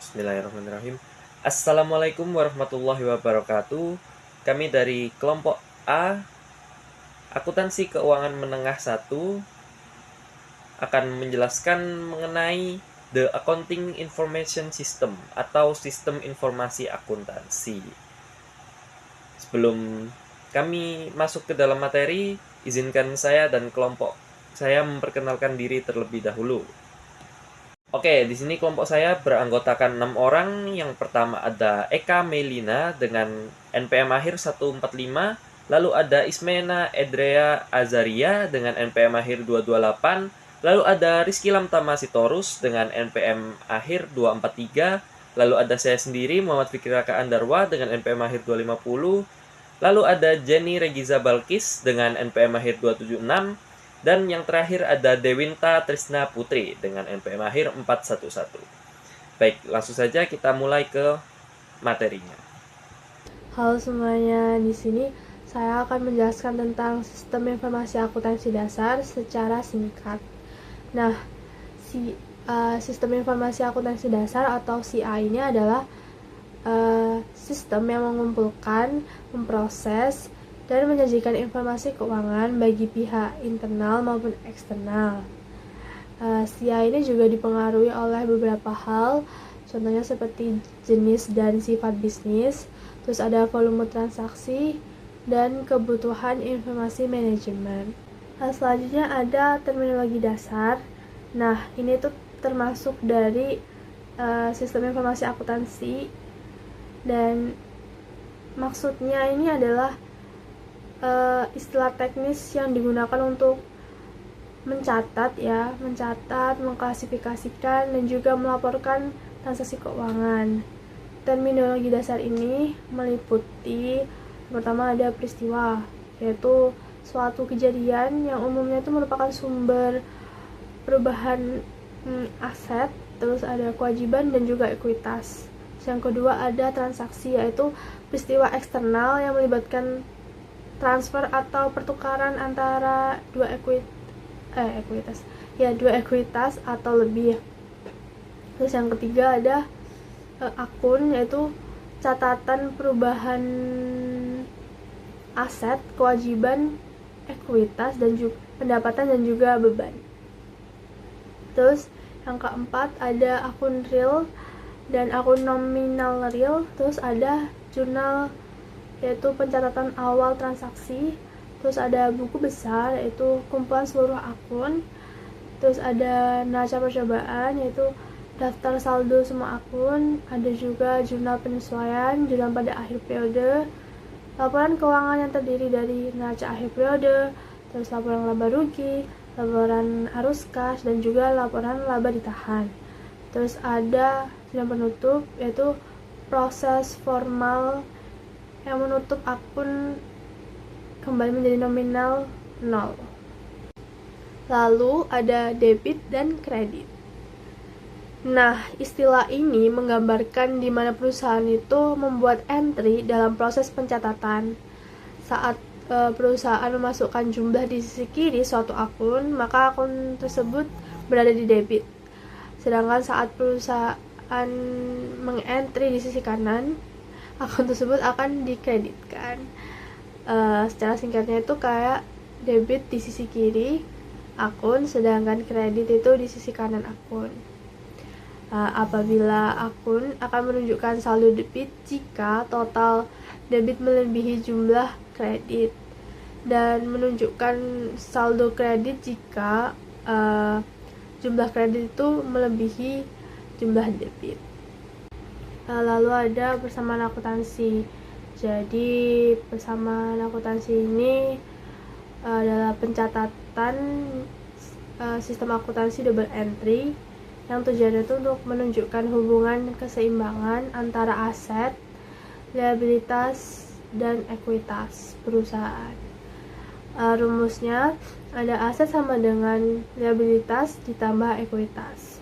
Bismillahirrahmanirrahim. Assalamualaikum warahmatullahi wabarakatuh. Kami dari kelompok A, Akuntansi Keuangan Menengah 1, akan menjelaskan mengenai The Accounting Information System atau Sistem Informasi Akuntansi. Sebelum kami masuk ke dalam materi, izinkan saya dan kelompok saya memperkenalkan diri terlebih dahulu. Oke, di sini kelompok saya beranggotakan 6 orang. Yang pertama ada Eka Melina dengan NPM akhir 145, lalu ada Ismena Edrea Azaria dengan NPM akhir 228, lalu ada Rizky Lamtama Sitorus dengan NPM akhir 243, lalu ada saya sendiri Muhammad Fikri Raka Andarwa dengan NPM akhir 250, lalu ada Jenny Regiza Balkis dengan NPM akhir 276, dan yang terakhir ada Dewinta Trisna Putri dengan NPM akhir 411. Baik, langsung saja kita mulai ke materinya. Halo semuanya, di sini saya akan menjelaskan tentang sistem informasi akuntansi dasar secara singkat. Nah, sistem informasi akuntansi dasar atau CA ini adalah sistem yang mengumpulkan, memproses, dan menyajikan informasi keuangan bagi pihak internal maupun eksternal. CA ini juga dipengaruhi oleh beberapa hal, contohnya seperti jenis dan sifat bisnis, terus ada volume transaksi, dan kebutuhan informasi manajemen. Selanjutnya ada terminologi dasar. Nah, ini tuh termasuk dari sistem informasi akuntansi, dan maksudnya ini adalah istilah teknis yang digunakan untuk mencatat, mengklasifikasikan, dan juga melaporkan transaksi keuangan. Terminologi dasar ini meliputi pertama ada peristiwa, yaitu suatu kejadian yang umumnya itu merupakan sumber perubahan aset, terus ada kewajiban dan juga ekuitas. Yang kedua ada transaksi, yaitu peristiwa eksternal yang melibatkan transfer atau pertukaran antara dua ekuitas atau lebih. Terus yang ketiga ada akun, yaitu catatan perubahan aset, kewajiban, ekuitas, dan juga pendapatan dan juga beban. Terus yang keempat ada akun real dan akun nominal real. Terus ada jurnal, yaitu pencatatan awal transaksi. Terus ada buku besar, yaitu kumpulan seluruh akun. Terus ada neraca percobaan, yaitu daftar saldo semua akun. Ada juga jurnal penyesuaian, jurnal pada akhir periode, laporan keuangan yang terdiri dari neraca akhir periode, terus laporan laba rugi, laporan arus kas, dan juga laporan laba ditahan. Terus ada jurnal penutup, yaitu proses formal yang menutup akun kembali menjadi nominal 0. Lalu ada debit dan kredit. Nah, istilah ini menggambarkan di mana perusahaan itu membuat entry dalam proses pencatatan. Saat perusahaan memasukkan jumlah di sisi kiri suatu akun, maka akun tersebut berada di debit. Sedangkan saat perusahaan mengentry di sisi kanan, akun tersebut akan dikreditkan. Secara singkatnya itu kayak debit di sisi kiri akun, sedangkan kredit itu di sisi kanan akun. Apabila akun akan menunjukkan saldo debit jika total debit melebihi jumlah kredit, dan menunjukkan saldo kredit jika jumlah kredit itu melebihi jumlah debit. Lalu ada persamaan akuntansi. Jadi persamaan akuntansi ini adalah pencatatan sistem akuntansi double entry yang tujuannya itu untuk menunjukkan hubungan keseimbangan antara aset, liabilitas, dan ekuitas perusahaan. Rumusnya ada aset sama dengan liabilitas ditambah ekuitas.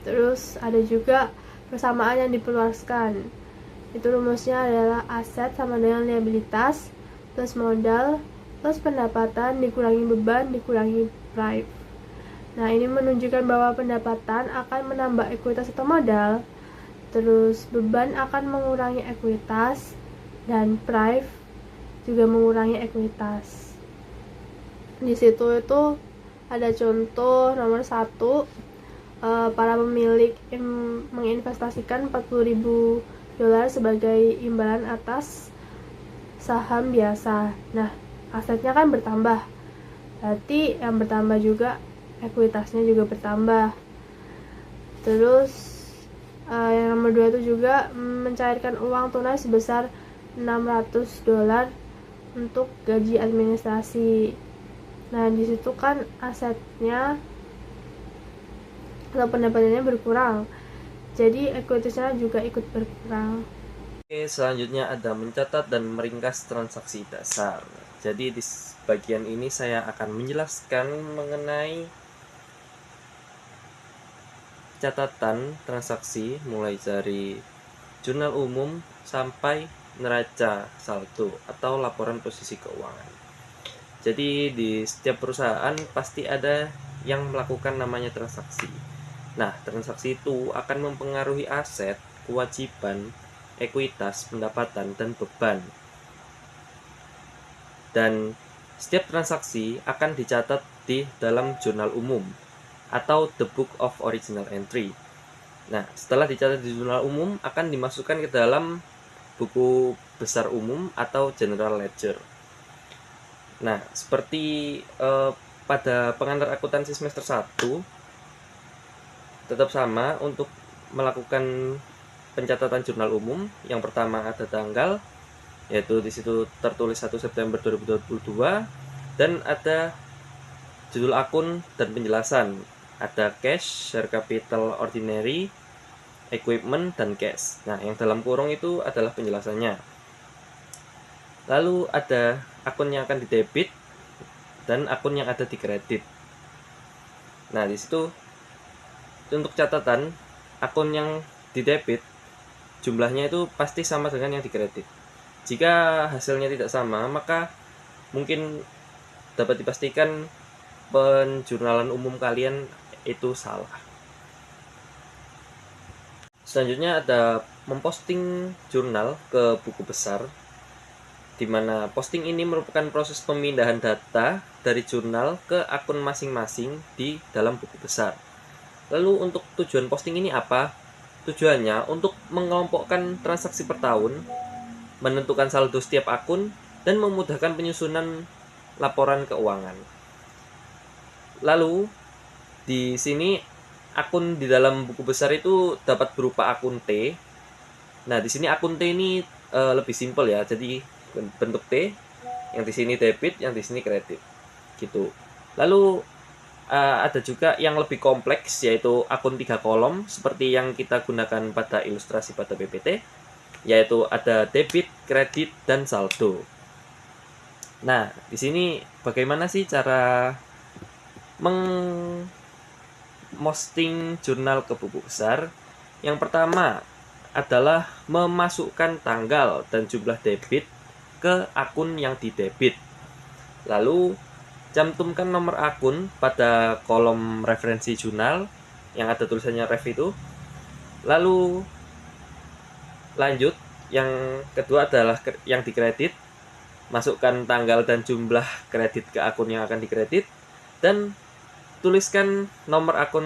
Terus ada juga persamaan yang diperluaskan. Itu rumusnya adalah aset sama dengan liabilitas plus modal plus pendapatan dikurangi beban dikurangi price. Nah, ini menunjukkan bahwa pendapatan akan menambah ekuitas atau modal Terus beban akan mengurangi ekuitas, dan prive juga mengurangi ekuitas. Di situ itu ada contoh nomor 1, para pemilik menginvestasikan $40.000 sebagai imbalan atas saham biasa. Nah, asetnya kan bertambah, berarti yang bertambah juga ekuitasnya juga bertambah. Terus yang nomor 2 itu juga mencairkan uang tunai sebesar $600 untuk gaji administrasi. Nah, di situ kan asetnya atau pendapatannya berkurang, jadi ekuitasnya juga ikut berkurang. Oke, selanjutnya ada mencatat dan meringkas transaksi dasar. Jadi di bagian ini saya akan menjelaskan mengenai catatan transaksi mulai dari jurnal umum sampai neraca saldo atau laporan posisi keuangan. Jadi di setiap perusahaan pasti ada yang melakukan namanya transaksi. Nah, transaksi itu akan mempengaruhi aset, kewajiban, ekuitas, pendapatan, dan beban. Dan setiap transaksi akan dicatat di dalam jurnal umum atau the book of original entry. Nah, setelah dicatat di jurnal umum akan dimasukkan ke dalam buku besar umum atau general ledger. Nah, seperti pada pengantar akuntansi semester 1 tetap sama untuk melakukan pencatatan jurnal umum. Yang pertama ada tanggal, yaitu di situ tertulis 1 September 2022, dan ada judul akun dan penjelasan. Ada cash, share capital ordinary, equipment, dan cash. Nah, yang dalam kurung itu adalah penjelasannya. Lalu ada akun yang akan didebit dan akun yang ada di kredit. Nah, di situ untuk catatan akun yang didebit jumlahnya itu pasti sama dengan yang dikredit. Jika hasilnya tidak sama, maka mungkin dapat dipastikan penjurnalan umum kalian itu salah. Selanjutnya ada memposting jurnal ke buku besar, di mana posting ini merupakan proses pemindahan data dari jurnal ke akun masing-masing di dalam buku besar. Lalu untuk tujuan posting ini apa? Tujuannya untuk mengelompokkan transaksi per tahun, menentukan saldo setiap akun, dan memudahkan penyusunan laporan keuangan. Lalu di sini akun di dalam buku besar itu dapat berupa akun T. Nah, di sini akun T ini lebih simpel ya. Jadi bentuk T, yang di sini debit, yang di sini kredit. Gitu. Lalu ada juga yang lebih kompleks, yaitu akun 3 kolom seperti yang kita gunakan pada ilustrasi pada PPT, yaitu ada debit, kredit, dan saldo. Nah, di sini bagaimana sih cara posting jurnal ke buku besar? Yang pertama adalah memasukkan tanggal dan jumlah debit ke akun yang didebit. Lalu cantumkan nomor akun pada kolom referensi jurnal yang ada tulisannya ref itu. Lalu lanjut, yang kedua adalah yang dikredit. Masukkan tanggal dan jumlah kredit ke akun yang akan dikredit, dan tuliskan nomor akun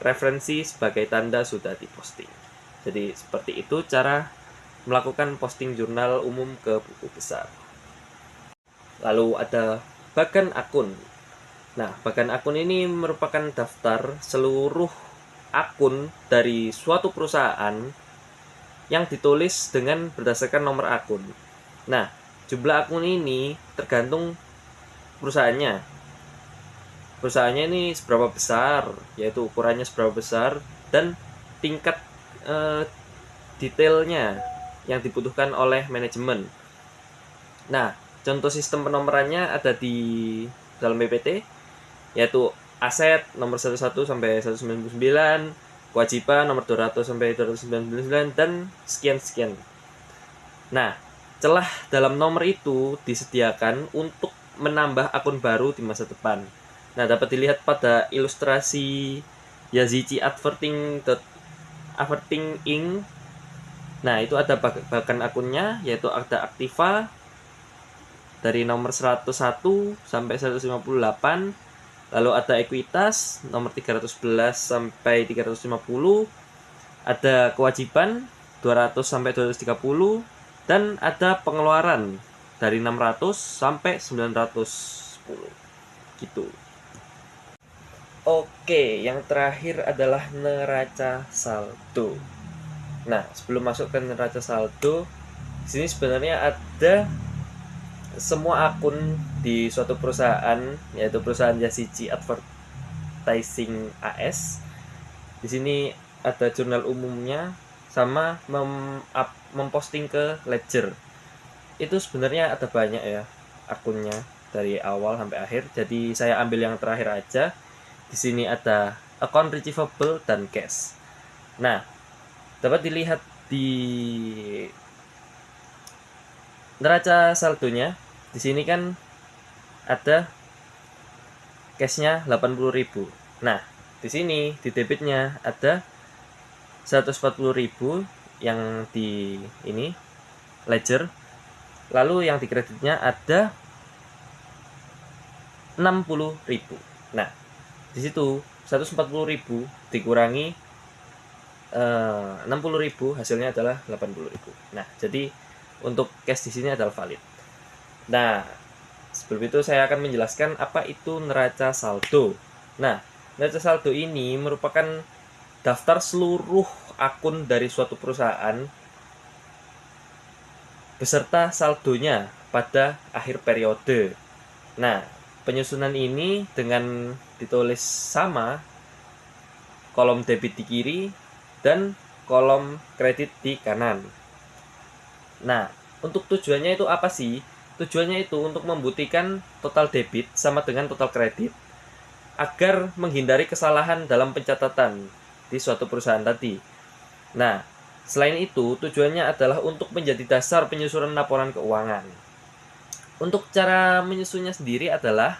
referensi sebagai tanda sudah diposting. Jadi seperti itu cara melakukan posting jurnal umum ke buku besar. Lalu ada bagan akun. Nah, bagan akun ini merupakan daftar seluruh akun dari suatu perusahaan yang ditulis dengan berdasarkan nomor akun. Nah, jumlah akun ini tergantung perusahaannya. Perusahaannya ini seberapa besar, yaitu ukurannya seberapa besar, dan tingkat detailnya yang dibutuhkan oleh manajemen. Nah, contoh sistem penomorannya ada di dalam PPT, yaitu aset nomor 11 sampai 199, kewajiban nomor 200 sampai 299, dan sekian-sekian. Nah, celah dalam nomor itu disediakan untuk menambah akun baru di masa depan. Nah, dapat dilihat pada ilustrasi Yazici Adverting Inc. Nah, itu ada bagian akunnya, yaitu ada aktiva dari nomor 101 sampai 158, lalu ada ekuitas nomor 311 sampai 350, ada kewajiban 200 sampai 230, dan ada pengeluaran dari 600 sampai 910 gitu. Oke, yang terakhir adalah neraca saldo. Nah, sebelum masuk ke neraca saldo, di sini sebenarnya ada semua akun di suatu perusahaan, yaitu perusahaan Yasici Advertising AS. Di sini ada jurnal umumnya sama memposting ke Ledger. Itu sebenarnya ada banyak ya akunnya dari awal sampai akhir. Jadi saya ambil yang terakhir aja. Di sini ada account receivable dan cash. Nah, dapat dilihat di neraca saldonya. Di sini kan ada cashnya 80.000. Nah, di sini di debitnya ada 140.000 yang di ini ledger. Lalu yang di kreditnya ada 60.000. Nah, di situ 140.000 dikurangi 60.000 hasilnya adalah 80.000. Nah, jadi untuk cash di sini adalah valid. Nah, sebelum itu saya akan menjelaskan apa itu neraca saldo. Nah, neraca saldo ini merupakan daftar seluruh akun dari suatu perusahaan beserta saldonya pada akhir periode. Nah, penyusunan ini dengan ditulis sama, kolom debit di kiri dan kolom kredit di kanan. Nah, untuk tujuannya itu apa sih? Tujuannya itu untuk membuktikan total debit sama dengan total kredit agar menghindari kesalahan dalam pencatatan di suatu perusahaan tadi. Nah, selain itu tujuannya adalah untuk menjadi dasar penyusunan laporan keuangan. Untuk cara menyusunnya sendiri adalah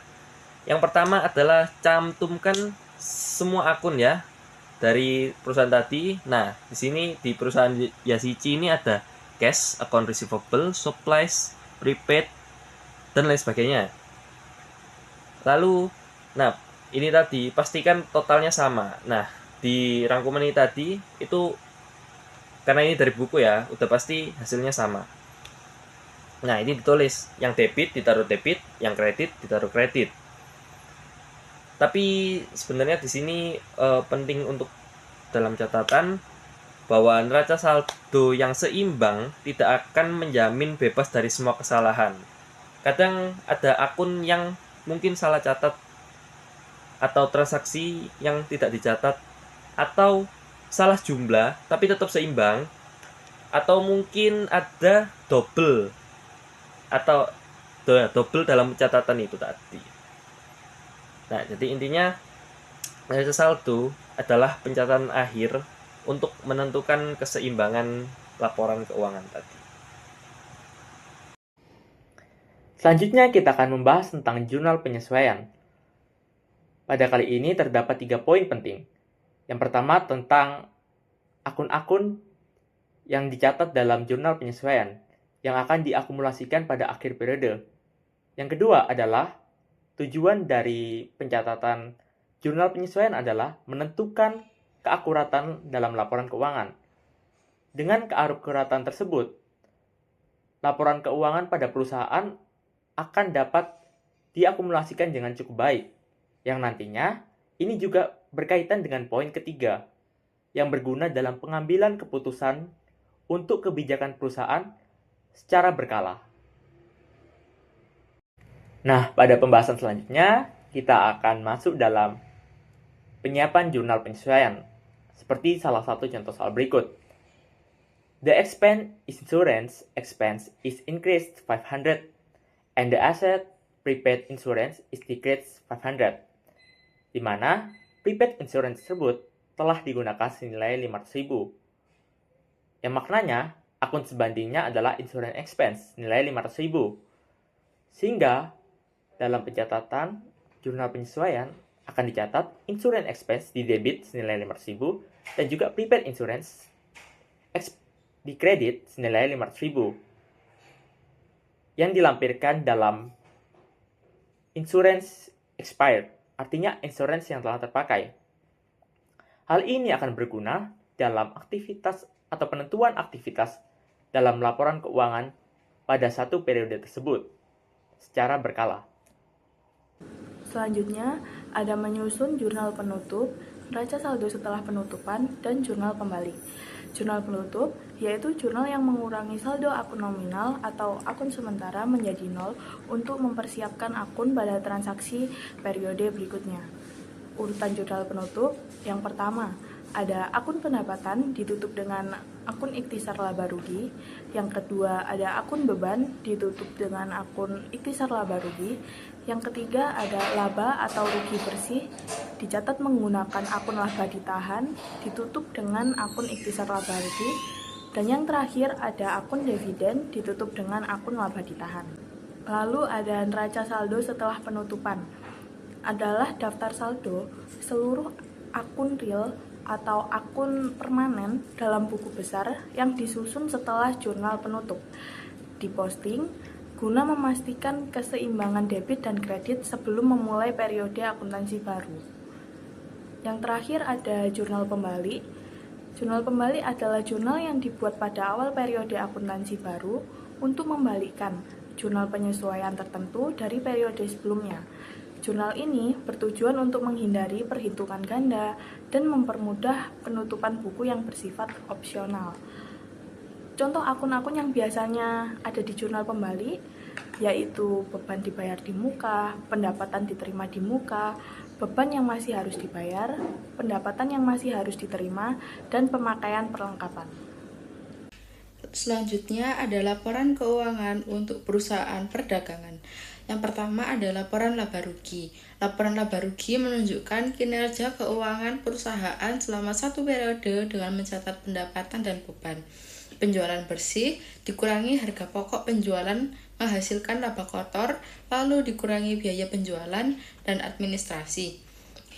yang pertama adalah cantumkan semua akun ya dari perusahaan tadi. Nah, di sini di perusahaan Yasici ini ada cash, account receivable, supplies, prepaid, dan lain sebagainya. Lalu, nah ini tadi pastikan totalnya sama. Nah, di rangkuman ini tadi itu karena ini dari buku ya, udah pasti hasilnya sama. Nah, ini ditulis yang debit ditaruh debit, yang kredit ditaruh kredit. Tapi sebenarnya di sini penting untuk dalam catatan bahwa neraca saldo yang seimbang tidak akan menjamin bebas dari semua kesalahan. Kadang ada akun yang mungkin salah catat atau transaksi yang tidak dicatat atau salah jumlah tapi tetap seimbang, atau mungkin ada double atau double dalam catatan itu tadi. Nah, jadi intinya neraca saldo adalah pencatatan akhir untuk menentukan keseimbangan laporan keuangan tadi. Selanjutnya kita akan membahas tentang jurnal penyesuaian. Pada kali ini terdapat 3 poin penting. Yang pertama tentang akun-akun yang dicatat dalam jurnal penyesuaian yang akan diakumulasikan pada akhir periode. Yang kedua adalah tujuan dari pencatatan jurnal penyesuaian adalah menentukan keakuratan dalam laporan keuangan. Dengan keakuratan tersebut, laporan keuangan pada perusahaan akan dapat diakumulasikan dengan cukup baik. Yang nantinya ini juga berkaitan dengan poin ketiga yang berguna dalam pengambilan keputusan untuk kebijakan perusahaan secara berkala. Nah, pada pembahasan selanjutnya kita akan masuk dalam penyiapan jurnal penyesuaian seperti salah satu contoh soal berikut. The insurance expense is increased 500 and the asset prepaid insurance is decreased 500. Di mana prepaid insurance tersebut telah digunakan senilai 500.000. Yang maknanya akun sebandingnya adalah insurance expense nilai 500.000. Sehingga dalam pencatatan jurnal penyesuaian akan dicatat insurance expense di debit senilai 500.000 dan juga prepaid insurance di kredit senilai 500.000 yang dilampirkan dalam insurance expired, artinya insurance yang telah terpakai. Hal ini akan berguna dalam aktivitas atau penentuan aktivitas dalam laporan keuangan pada satu periode tersebut secara berkala. Selanjutnya, ada menyusun jurnal penutup, neraca saldo setelah penutupan, dan jurnal kembali. Jurnal penutup yaitu jurnal yang mengurangi saldo akun nominal atau akun sementara menjadi nol untuk mempersiapkan akun pada transaksi periode berikutnya. Urutan jurnal penutup yang pertama, ada akun pendapatan ditutup dengan akun ikhtisar laba rugi. Yang kedua, ada akun beban ditutup dengan akun ikhtisar laba rugi. Yang ketiga, ada laba atau rugi bersih dicatat menggunakan akun laba ditahan ditutup dengan akun ikhtisar laba rugi. Dan yang terakhir, ada akun dividen ditutup dengan akun laba ditahan. Lalu ada neraca saldo setelah penutupan. Adalah daftar saldo seluruh akun real atau akun permanen dalam buku besar yang disusun setelah jurnal penutup, diposting guna memastikan keseimbangan debit dan kredit sebelum memulai periode akuntansi baru. Yang terakhir ada jurnal pembalik. Jurnal pembalik adalah jurnal yang dibuat pada awal periode akuntansi baru untuk membalikkan jurnal penyesuaian tertentu dari periode sebelumnya. Jurnal ini bertujuan untuk menghindari perhitungan ganda dan mempermudah penutupan buku yang bersifat opsional. Contoh akun-akun yang biasanya ada di jurnal pembalik yaitu beban dibayar di muka, pendapatan diterima di muka, beban yang masih harus dibayar, pendapatan yang masih harus diterima, dan pemakaian perlengkapan. Selanjutnya ada laporan keuangan untuk perusahaan perdagangan. Yang pertama ada laporan laba rugi. Laporan laba rugi menunjukkan kinerja keuangan perusahaan selama satu periode dengan mencatat pendapatan dan beban. Penjualan bersih dikurangi harga pokok penjualan menghasilkan laba kotor, lalu dikurangi biaya penjualan dan administrasi,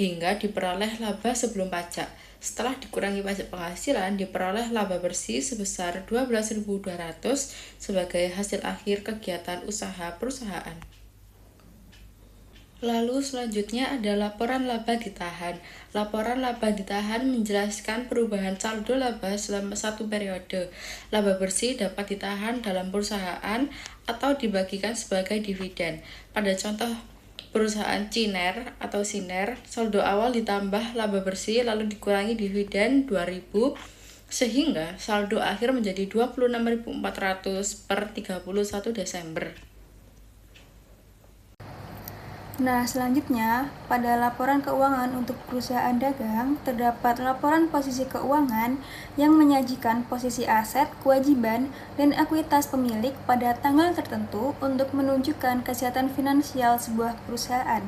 hingga diperoleh laba sebelum pajak. Setelah dikurangi pajak penghasilan, diperoleh laba bersih sebesar 12.200 sebagai hasil akhir kegiatan usaha perusahaan. Lalu selanjutnya ada laporan laba ditahan. Laporan laba ditahan menjelaskan perubahan saldo laba selama satu periode. Laba bersih dapat ditahan dalam perusahaan atau dibagikan sebagai dividen. Pada contoh perusahaan Ciner atau Siner, saldo awal ditambah laba bersih lalu dikurangi dividen 2.000 sehingga saldo akhir menjadi 26.400 per 31 Desember. Nah, selanjutnya, pada laporan keuangan untuk perusahaan dagang, terdapat laporan posisi keuangan yang menyajikan posisi aset, kewajiban, dan ekuitas pemilik pada tanggal tertentu untuk menunjukkan kesehatan finansial sebuah perusahaan.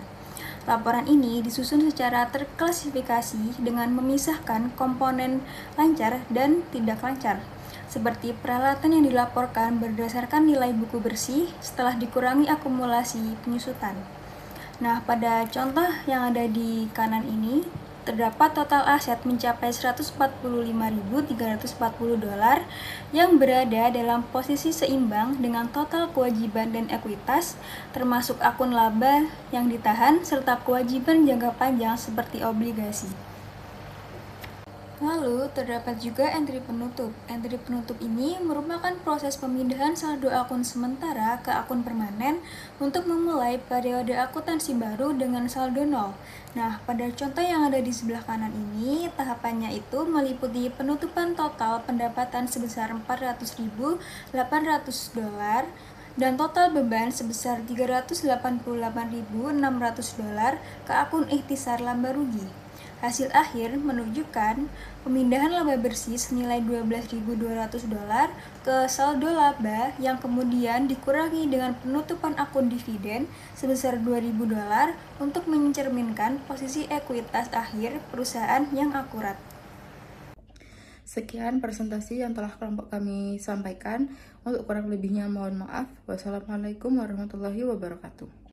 Laporan ini disusun secara terklasifikasi dengan memisahkan komponen lancar dan tidak lancar, seperti peralatan yang dilaporkan berdasarkan nilai buku bersih setelah dikurangi akumulasi penyusutan. Nah, pada contoh yang ada di kanan ini, terdapat total aset mencapai 145.340 dolar yang berada dalam posisi seimbang dengan total kewajiban dan ekuitas, termasuk akun laba yang ditahan serta kewajiban jangka panjang seperti obligasi. Lalu, terdapat juga entry penutup. Entry penutup ini merupakan proses pemindahan saldo akun sementara ke akun permanen untuk memulai periode akuntansi baru dengan saldo nol. Nah, pada contoh yang ada di sebelah kanan ini, tahapannya itu meliputi penutupan total pendapatan sebesar 400.800 dolar dan total beban sebesar 388.600 dolar ke akun ikhtisar laba rugi. Hasil akhir menunjukkan pemindahan laba bersih senilai 12.200 dolar ke saldo laba yang kemudian dikurangi dengan penutupan akun dividen sebesar 2.000 dolar untuk mencerminkan posisi ekuitas akhir perusahaan yang akurat. Sekian presentasi yang telah kelompok kami sampaikan. Untuk kurang lebihnya mohon maaf. Wassalamualaikum warahmatullahi wabarakatuh.